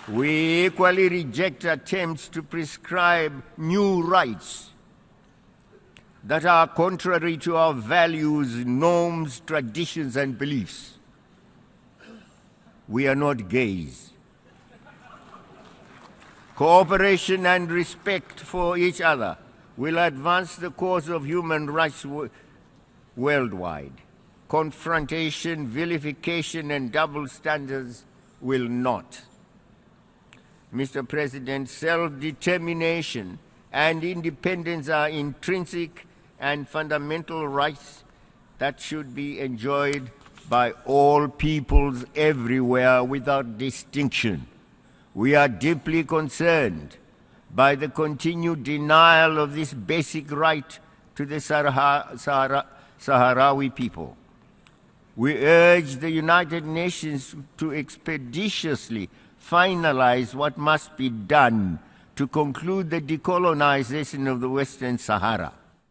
We equally reject attempts to prescribe new rights that are contrary to our values, norms, traditions, and beliefs. We are not gays. Cooperation and respect for each other will advance the cause of human rights worldwide. Confrontation, vilification, and double standards will not. Mr. President, self-determination and independence are intrinsic and fundamental rights that should be enjoyed by all peoples everywhere without distinction. We are deeply concerned by the continued denial of this basic right to the Sahrawi people. We urge the United Nations to expeditiously finalize what must be done to conclude the decolonization of the Western Sahara.